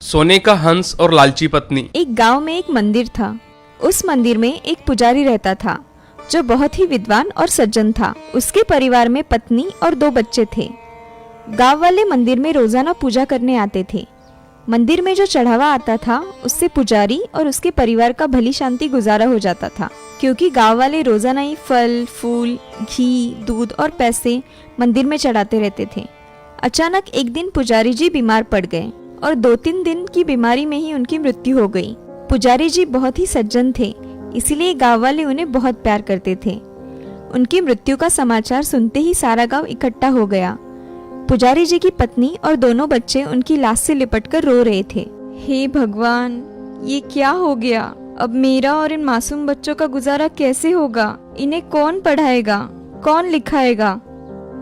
सोने का हंस और लालची पत्नी। एक गांव में एक मंदिर था। उस मंदिर में एक पुजारी रहता था जो बहुत ही विद्वान और सज्जन था। उसके परिवार में पत्नी और 2 बच्चे थे। गांव वाले मंदिर में रोजाना पूजा करने आते थे। मंदिर में जो चढ़ावा आता था उससे पुजारी और उसके परिवार का भली शांति गुजारा हो जाता था, क्योंकि गांव वाले रोजाना ही फल, फूल, घी, दूध और पैसे मंदिर में चढ़ाते रहते थे। अचानक एक दिन पुजारी जी बीमार पड़ गए और 2-3 दिन की बीमारी में ही उनकी मृत्यु हो गई। पुजारी जी बहुत ही सज्जन थे, इसलिए गांव वाले उन्हें बहुत प्यार करते थे। उनकी मृत्यु का समाचार सुनते ही सारा गांव इकट्ठा हो गया। पुजारी जी की पत्नी और दोनों बच्चे उनकी लाश से लिपटकर रो रहे थे। हे भगवान, ये क्या हो गया? अब मेरा और इन मासूम बच्चों का गुजारा कैसे होगा? इन्हें कौन पढ़ाएगा, कौन लिखाएगा?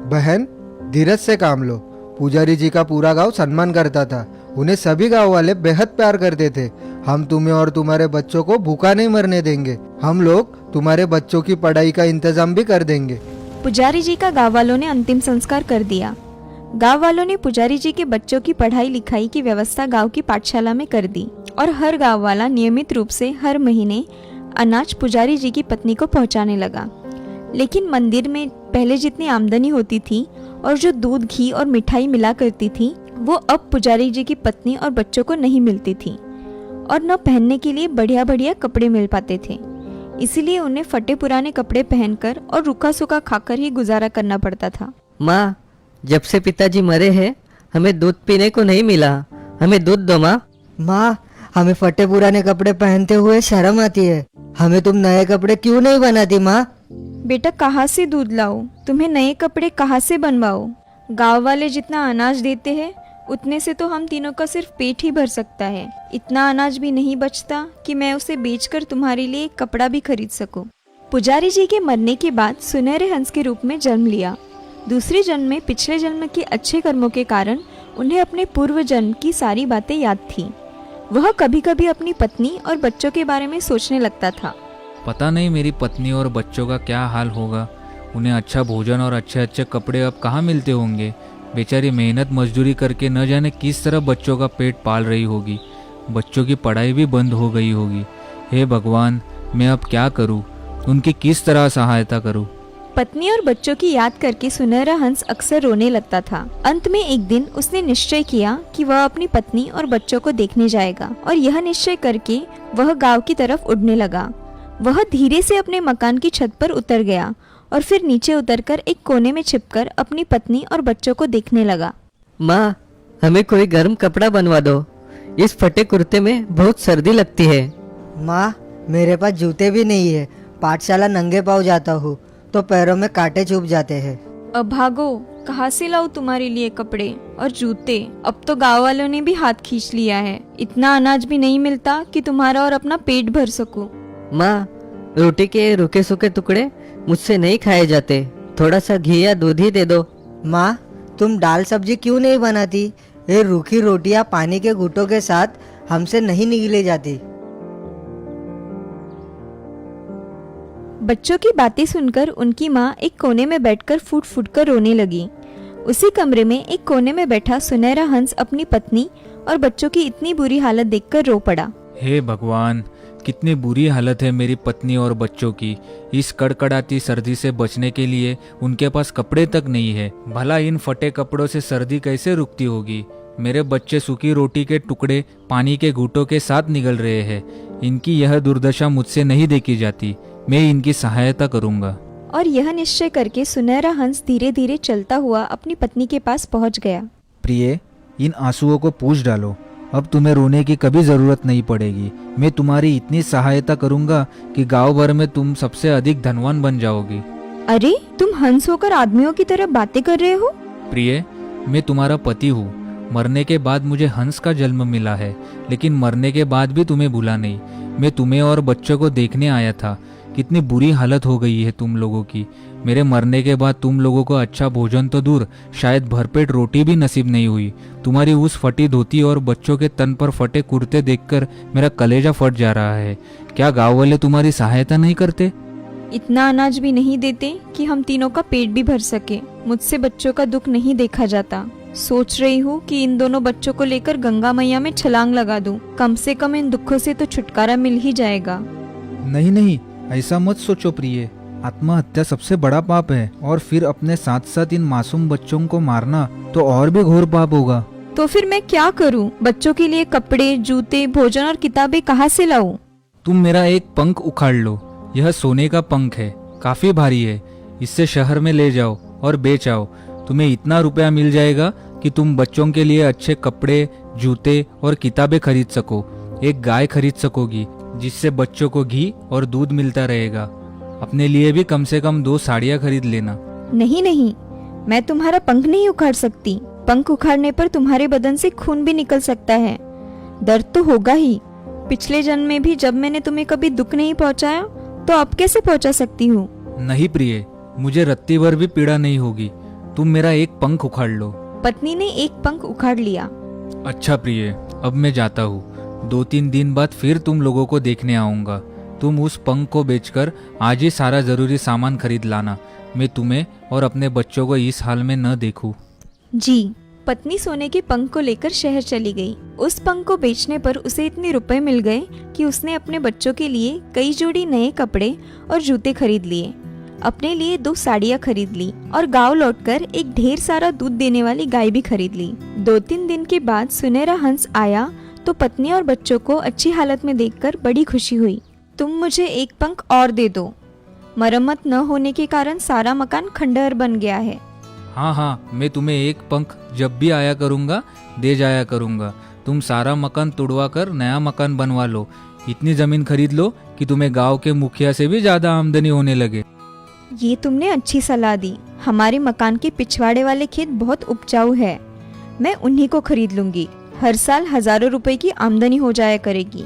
बहन, धीरज से काम लो। पुजारी जी का पूरा गांव सम्मान करता था। उन्हें सभी गांव वाले बेहद प्यार करते थे। हम तुम्हें और तुम्हारे बच्चों को भूखा नहीं मरने देंगे। हम लोग तुम्हारे बच्चों की पढ़ाई का इंतजाम भी कर देंगे। पुजारी जी का गांव वालों ने अंतिम संस्कार कर दिया। गांव वालों ने पुजारी जी के बच्चों की पढ़ाई लिखाई की व्यवस्था गांव की पाठशाला में कर दी और हर गांव वाला नियमित रूप से हर महीने अनाज पुजारी जी की पत्नी को पहुंचाने लगा। लेकिन मंदिर में पहले जितनी आमदनी होती थी और जो दूध, घी और मिठाई मिला करती थी, वो अब पुजारी जी की पत्नी और बच्चों को नहीं मिलती थी और न पहनने के लिए बढ़िया बढ़िया कपड़े मिल पाते थे। इसीलिए उन्हें फटे पुराने कपड़े पहनकर और रूखा सूखा खाकर ही गुजारा करना पड़ता था। माँ, जब से पिताजी मरे हैं हमें दूध पीने को नहीं मिला। हमें दूध दो माँ। माँ, हमें फटे पुराने कपड़े पहनते हुए शर्म आती है। हमें तुम नए कपड़े क्यों नहीं बनाती माँ? बेटा, कहाँ से दूध लाओ? तुम्हें नए कपड़े कहाँ से बनवाओ? गांव वाले जितना अनाज देते हैं उतने से तो हम तीनों का सिर्फ पेट ही भर सकता है। इतना अनाज भी नहीं बचता कि मैं उसे बेचकर तुम्हारे लिए एक कपड़ा भी खरीद सकूं। पुजारी जी के मरने के बाद सुनहरे हंस के रूप में जन्म लिया। दूसरे जन्म में पिछले जन्म के अच्छे कर्मों के कारण उन्हें अपने पूर्व जन्म की सारी बातें याद थी। वह कभी कभी अपनी पत्नी और बच्चों के बारे में सोचने लगता था। पता नहीं मेरी पत्नी और बच्चों का क्या हाल होगा। उन्हें अच्छा भोजन और अच्छे अच्छे कपड़े अब कहाँ मिलते होंगे। बेचारी मेहनत मजदूरी करके न जाने किस तरह बच्चों का पेट पाल रही होगी। बच्चों की पढ़ाई भी बंद हो गई होगी। हे भगवान, मैं अब क्या करूँ? उनकी किस तरह सहायता करूँ? पत्नी और बच्चों की याद करके सुनहरा हंस अक्सर रोने लगता था। अंत में एक दिन उसने निश्चय किया कि वह अपनी पत्नी और बच्चों को देखने जाएगा और यह निश्चय करके वह गांव की तरफ उड़ने लगा। वह धीरे से अपने मकान की छत पर उतर गया और फिर नीचे उतरकर एक कोने में छिपकर अपनी पत्नी और बच्चों को देखने लगा। माँ, हमें कोई गर्म कपड़ा बनवा दो। इस फटे कुर्ते में बहुत सर्दी लगती है। माँ, मेरे पास जूते भी नहीं है। पाठशाला नंगे पाँव जाता हूँ तो पैरों में कांटे चुभ जाते हैं। अब भागो, कहाँ से लाऊं तुम्हारे लिए कपड़े और जूते? अब तो गांव वालों ने भी हाथ खींच लिया है। इतना अनाज भी नहीं मिलता कि तुम्हारा और अपना पेट भर सकूं। माँ, रोटी के रूखे सूखे टुकड़े मुझसे नहीं खाए जाते। थोड़ा सा घी या दूध ही दे दो। माँ, तुम दाल सब्जी क्यों नहीं बनाती? ये रूखी रोटियाँ पानी के घूंटों के साथ हमसे नहीं निगले जाती। बच्चों की बातें सुनकर उनकी माँ एक कोने में बैठकर फूट फूट कर रोने लगी। उसी कमरे में एक कोने में बैठा सुनहरा हंस अपनी पत्नी और बच्चों की इतनी बुरी हालत देखकर रो पड़ा। हे भगवान, कितनी बुरी हालत है मेरी पत्नी और बच्चों की। इस कड़कड़ाती सर्दी से बचने के लिए उनके पास कपड़े तक नहीं है। भला इन फटे कपड़ों से सर्दी कैसे रुकती होगी? मेरे बच्चे सूखी रोटी के टुकड़े पानी के घूंटों के साथ निगल रहे हैं। इनकी यह दुर्दशा मुझसे नहीं देखी जाती। मैं इनकी सहायता करूंगा। और यह निश्चय करके सुनहरा हंस धीरे धीरे चलता हुआ अपनी पत्नी के पास पहुंच गया। प्रिय, इन आंसुओं को पोंछ डालो। अब तुम्हें रोने की कभी जरूरत नहीं पड़ेगी। मैं तुम्हारी इतनी सहायता करूंगा कि गांव भर में तुम सबसे अधिक धनवान बन जाओगी। अरे, तुम हंस होकर आदमियों की तरह बातें कर रहे हो? प्रिय, मैं तुम्हारा पति हूँ। मरने के बाद मुझे हंस का जन्म मिला है, लेकिन मरने के बाद भी तुम्हें भूला नहीं। मैं तुम्हें और बच्चों को देखने आया था। कितनी बुरी हालत हो गई है तुम लोगों की। मेरे मरने के बाद तुम लोगों को अच्छा भोजन तो दूर, शायद भरपेट रोटी भी नसीब नहीं हुई। तुम्हारी उस फटी धोती और बच्चों के तन पर फटे कुर्ते देखकर मेरा कलेजा फट जा रहा है। क्या गांव वाले तुम्हारी सहायता नहीं करते? इतना अनाज भी नहीं देते कि हम तीनों का पेट भी भर सके। मुझसे बच्चों का दुख नहीं देखा जाता। सोच रही हूँ कि इन दोनों बच्चों को लेकर गंगा मैया में छलांग लगा दूं। कम से कम इन दुखों से तो छुटकारा मिल ही जाएगा। नहीं नहीं, ऐसा मत सोचो प्रिय। आत्महत्या सबसे बड़ा पाप है, और फिर अपने साथ साथ इन मासूम बच्चों को मारना तो और भी घोर पाप होगा। तो फिर मैं क्या करूँ? बच्चों के लिए कपड़े, जूते, भोजन और किताबें कहाँ से लाऊं? तुम मेरा एक पंख उखाड़ लो। यह सोने का पंख है, काफी भारी है। इससे शहर में ले जाओ और बेच आओ। तुम्हें इतना रुपया मिल जाएगा कि तुम बच्चों के लिए अच्छे कपड़े, जूते और किताबें खरीद सको। एक गाय खरीद सकोगी, जिससे बच्चों को घी और दूध मिलता रहेगा। अपने लिए भी कम से कम 2 साड़ियाँ खरीद लेना। नहीं नहीं, मैं तुम्हारा पंख नहीं उखाड़ सकती। पंख उखाड़ने पर तुम्हारे बदन से खून भी निकल सकता है। दर्द तो होगा ही। पिछले जन्म में भी जब मैंने तुम्हें कभी दुख नहीं पहुंचाया, तो अब कैसे पहुंचा सकती हूँ? नहीं प्रिय, मुझे रत्ती भर भी पीड़ा नहीं होगी। तुम मेरा एक पंख उखाड़ लो। पत्नी ने एक पंख उखाड़ लिया। अच्छा प्रिय, अब मैं जाता हूँ। 2-3 दिन बाद फिर तुम लोगों को देखने आऊंगा। तुम उस पंख को बेचकर आज ही सारा जरूरी सामान खरीद लाना। मैं तुम्हें और अपने बच्चों को इस हाल में न देखूं। जी। पत्नी सोने के पंख को लेकर शहर चली गई। उस पंख को बेचने पर उसे इतने रुपए मिल गए कि उसने अपने बच्चों के लिए कई जोड़ी नए कपड़े और जूते खरीद लिए, अपने लिए 2 साड़ियाँ खरीद ली और गांव लौटकर एक ढेर सारा दूध देने वाली गाय भी खरीद ली। 2-3 दिन के बाद सुनहरा हंस आया तो पत्नी और बच्चों को अच्छी हालत में देखकर बड़ी खुशी हुई। तुम मुझे एक पंख और दे दो। मरम्मत न होने के कारण सारा मकान खंडहर बन गया है। हाँ हाँ, मैं तुम्हें एक पंख जब भी आया करूँगा दे जाया करूँगा। तुम सारा मकान तुड़वा कर नया मकान बनवा लो। इतनी जमीन खरीद लो कि तुम्हें गांव के मुखिया से भी ज्यादा आमदनी होने लगे। ये तुमने अच्छी सलाह दी। हमारे मकान के पिछवाड़े वाले खेत बहुत उपजाऊ है। मैं उन्हीं को खरीद लूंगी। हर साल हजारों रुपए की आमदनी हो जाया करेगी।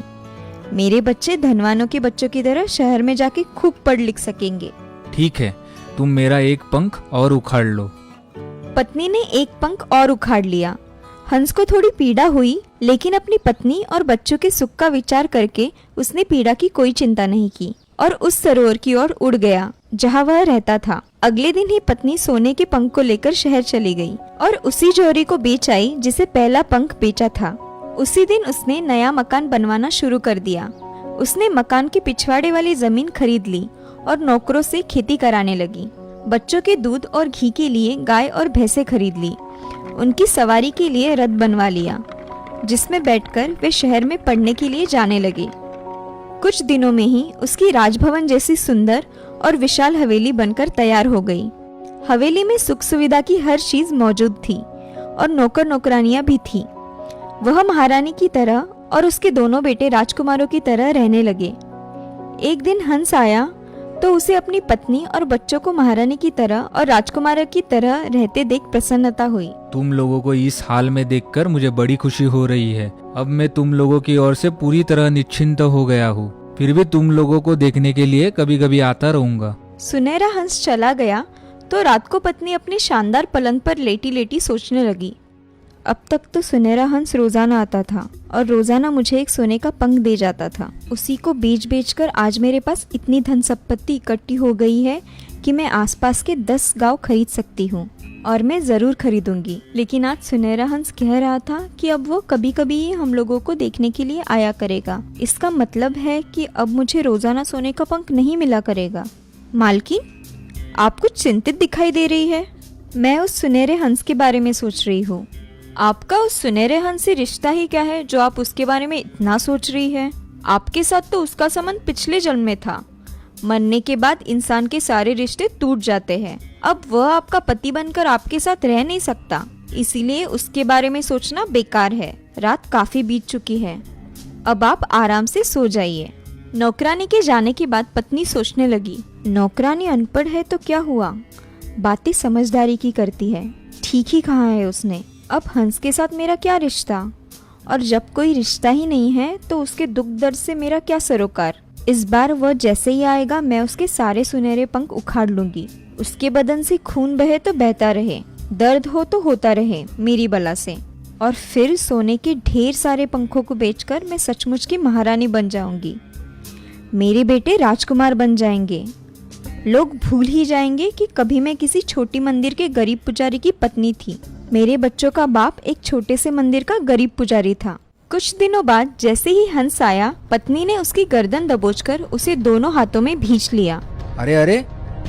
मेरे बच्चे धनवानों के बच्चों की तरह शहर में जाके खूब पढ़ लिख सकेंगे। ठीक है, तुम मेरा एक पंख और उखाड़ लो। पत्नी ने एक पंख और उखाड़ लिया। हंस को थोड़ी पीड़ा हुई, लेकिन अपनी पत्नी और बच्चों के सुख का विचार करके उसने पीड़ा की कोई चिंता नहीं की और उस सरोवर की ओर उड़ गया जहाँ वह रहता था। अगले दिन ही पत्नी सोने के पंख को लेकर शहर चली गई और उसी जोरी को बेच आई जिसे पहला पंख बेचा था। उसी दिन उसने नया मकान बनवाना शुरू कर दिया। उसने मकान के पिछवाड़े वाली जमीन खरीद ली और नौकरों से खेती कराने लगी। बच्चों के दूध और घी के लिए गाय और भैंसें खरीद ली। उनकी सवारी के लिए रथ बनवा लिया, जिसमें बैठकर वे शहर में पढ़ने के लिए जाने लगे। कुछ दिनों में ही उसकी राजभवन जैसी सुंदर और विशाल हवेली बनकर तैयार हो गई। हवेली में सुख सुविधा की हर चीज मौजूद थी और नौकर नौकरानियां भी थी। वह महारानी की तरह और उसके दोनों बेटे राजकुमारों की तरह रहने लगे। एक दिन हंस आया तो उसे अपनी पत्नी और बच्चों को महारानी की तरह और राजकुमारों की तरह रहते देख प्रसन्नता हुई। तुम लोगों को इस हाल में देखकर मुझे बड़ी खुशी हो रही है। अब मैं तुम लोगों की ओर से पूरी तरह निश्चिंत हो गया हूँ। फिर भी तुम लोगों को देखने के लिए कभी कभी आता रहूंगा। सुनहरा हंस चला गया तो रात को पत्नी अपने शानदार पलंग पर लेटी लेटी सोचने लगी। अब तक तो सुनहरा हंस रोजाना आता था और रोजाना मुझे एक सोने का पंख दे जाता था। उसी को बेच बेच कर आज मेरे पास इतनी धन संपत्ति इकट्ठी हो गई है कि मैं आसपास के 10 गांव खरीद सकती हूँ और मैं जरूर खरीदूंगी। लेकिन आज सुनहरा हंस कह रहा था कि अब वो कभी कभी ही हम लोगों को देखने के लिए आया करेगा। इसका मतलब है कि अब मुझे रोजाना सोने का पंख नहीं मिला करेगा। मालकिन, आप कुछ चिंतित दिखाई दे रही है। मैं उस सुनहरे हंस के बारे में सोच रही हूँ। आपका उस सुनहरे हंस से रिश्ता ही क्या है जो आप उसके बारे में इतना सोच रही है? आपके साथ तो उसका संबंध पिछले जन्म में था। मरने के बाद इंसान के सारे रिश्ते टूट जाते हैं। अब वह आपका पति बनकर आपके साथ रह नहीं सकता, इसीलिए उसके बारे में सोचना बेकार है। रात काफी बीत चुकी है, अब आप आराम से सो जाइए। नौकरानी के जाने के बाद पत्नी सोचने लगी, नौकरानी अनपढ़ है तो क्या हुआ, बातें समझदारी की करती है। ठीक ही कहा है उसने। अब हंस के साथ मेरा क्या रिश्ता, और जब कोई रिश्ता ही नहीं है तो उसके दुख दर्द से मेरा क्या सरोकार। इस बार वह जैसे ही आएगा मैं उसके सारे सुनहरे पंख उखाड़ लूंगी। उसके बदन से खून बहे तो बहता रहे, दर्द हो तो होता रहे मेरी बला से। और फिर सोने के ढेर सारे पंखों को बेचकर मैं सचमुच की महारानी बन जाऊंगी। मेरे बेटे राजकुमार बन जाएंगे। लोग भूल ही जाएंगे कि कभी मैं किसी छोटी मंदिर के गरीब पुजारी की पत्नी थी। मेरे बच्चों का बाप एक छोटे से मंदिर का गरीब पुजारी था। कुछ दिनों बाद जैसे ही हंस आया, पत्नी ने उसकी गर्दन दबोचकर उसे दोनों हाथों में भींच लिया। अरे अरे,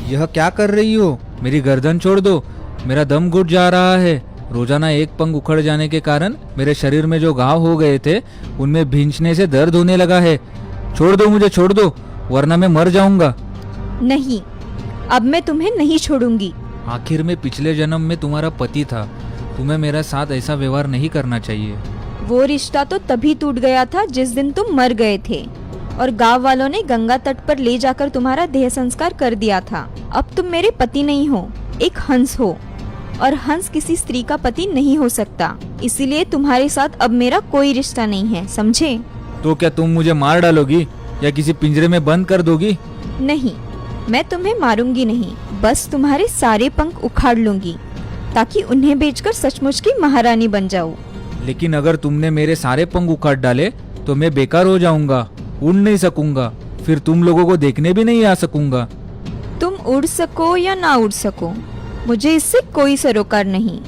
यह क्या कर रही हो? मेरी गर्दन छोड़ दो, मेरा दम घुट जा रहा है। रोजाना एक पंख उखड़ जाने के कारण मेरे शरीर में जो घाव हो गए थे उनमें भींचने से दर्द होने लगा है। छोड़ दो, मुझे छोड़ दो, वरना मैं मर जाऊंगा। नहीं, अब मैं तुम्हें नहीं छोड़ूंगी। आखिर में पिछले जन्म में तुम्हारा पति था, तुम्हें मेरा साथ ऐसा व्यवहार नहीं करना चाहिए। वो रिश्ता तो तभी टूट गया था जिस दिन तुम मर गए थे और गांव वालों ने गंगा तट पर ले जाकर तुम्हारा देह संस्कार कर दिया था। अब तुम मेरे पति नहीं हो, एक हंस हो, और हंस किसी स्त्री का पति नहीं हो सकता। इसीलिए तुम्हारे साथ अब मेरा कोई रिश्ता नहीं है, समझे? तो क्या तुम मुझे मार डालोगी या किसी पिंजरे में बंद कर दोगी? नहीं, मैं तुम्हें मारूंगी नहीं, बस तुम्हारे सारे पंख उखाड़ लूंगी ताकि उन्हें बेचकर सचमुच की महारानी बन जाऊं। लेकिन अगर तुमने मेरे सारे पंख उखाड़ डाले तो मैं बेकार हो जाऊंगा, उड़ नहीं सकूंगा, फिर तुम लोगों को देखने भी नहीं आ सकूंगा। तुम उड़ सको या ना उड़ सको, मुझे इससे कोई सरोकार नहीं।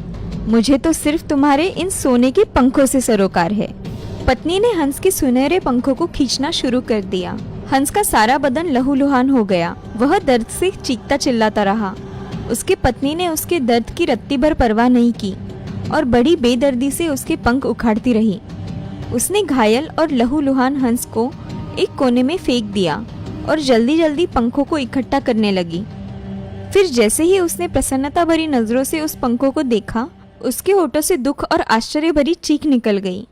मुझे तो सिर्फ तुम्हारे इन सोने के पंखों से सरोकार है। पत्नी ने हंस के सुनहरे पंखों को खींचना शुरू कर दिया। हंस का सारा बदन लहूलुहान हो गया। वह दर्द से चीखता चिल्लाता रहा। उसकी पत्नी ने उसके दर्द की रत्ती भर परवाह नहीं की और बड़ी बेदर्दी से उसके पंख उखाड़ती रही। उसने घायल और लहूलुहान हंस को एक कोने में फेंक दिया और जल्दी जल्दी पंखों को इकट्ठा करने लगी। फिर जैसे ही उसने प्रसन्नता भरी नजरों से उस पंखों को देखा, उसके होठों से दुख और आश्चर्य भरी चीख निकल गई।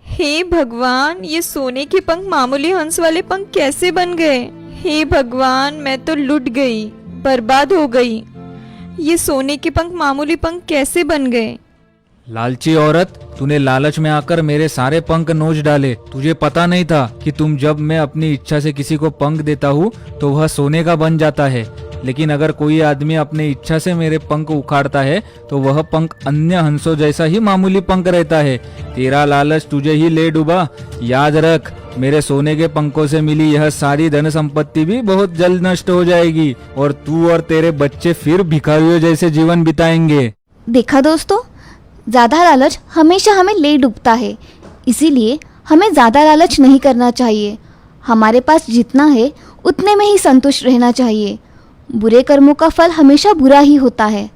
हे भगवान, ये सोने के पंख मामूली हंस वाले पंख कैसे बन गए? हे भगवान, मैं तो लुट गई, बर्बाद हो गई। ये सोने के पंख मामूली पंख कैसे बन गए? लालची औरत, तूने लालच में आकर मेरे सारे पंख नोच डाले। तुझे पता नहीं था कि जब मैं अपनी इच्छा से किसी को पंख देता हूँ तो वह सोने का बन जाता है, लेकिन अगर कोई आदमी अपनी इच्छा से मेरे पंख उखाड़ता है तो वह पंख अन्य हंसों जैसा ही मामूली पंख रहता है। तेरा लालच तुझे ही ले डूबा। याद रख, मेरे सोने के पंखों से मिली यह सारी धन संपत्ति भी बहुत जल्द नष्ट हो जाएगी और तू और तेरे बच्चे फिर भिखारियों जैसे जीवन बिताएंगे। देखा दोस्तों, ज़्यादा लालच हमेशा हमें ले डूबता है। इसीलिए हमें ज़्यादा लालच नहीं करना चाहिए। हमारे पास जितना है उतने में ही संतुष्ट रहना चाहिए। बुरे कर्मों का फल हमेशा बुरा ही होता है।